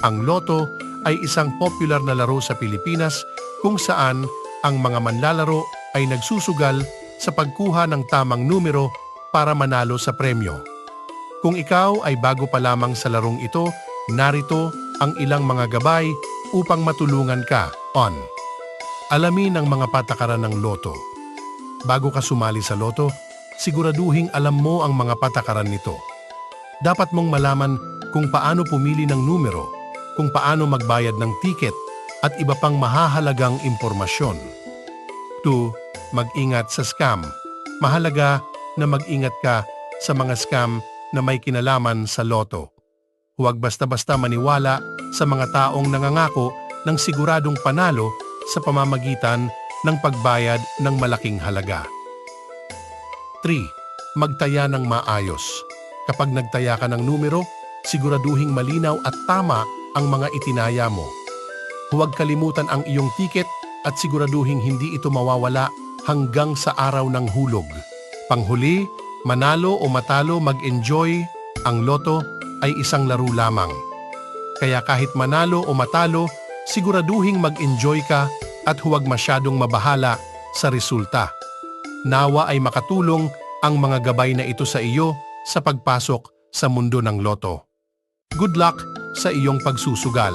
Ang loto ay isang popular na laro sa Pilipinas kung saan ang mga manlalaro ay nagsusugal sa pagkuha ng tamang numero para manalo sa premyo. Kung ikaw ay bago pa lamang sa larong ito, narito ang ilang mga gabay upang matulungan ka. Alamin ang mga patakaran ng loto. Bago ka sumali sa loto, siguraduhing alam mo ang mga patakaran nito. Dapat mong malaman kung paano pumili ng numero, kung paano magbayad ng tiket, at iba pang mahahalagang impormasyon. 2. Mag-ingat sa scam. Mahalaga na mag-ingat ka sa mga scam na may kinalaman sa loto. Huwag basta-basta maniwala sa mga taong nangangako ng siguradong panalo sa pamamagitan ng pagbayad ng malaking halaga. 3. Magtaya ng maayos. Kapag nagtaya ka ng numero, siguraduhing malinaw at tama ang mga itinaya mo. Huwag kalimutan ang iyong tiket at siguraduhing hindi ito mawawala hanggang sa araw ng hulog. Panghuli, manalo o matalo, mag-enjoy. Ang loto ay isang laro lamang. Kaya kahit manalo o matalo, siguraduhing mag-enjoy ka at huwag masyadong mabahala sa resulta. Nawa ay makatulong ang mga gabay na ito sa iyo sa pagpasok sa mundo ng loto. Good luck sa iyong pagsusugal.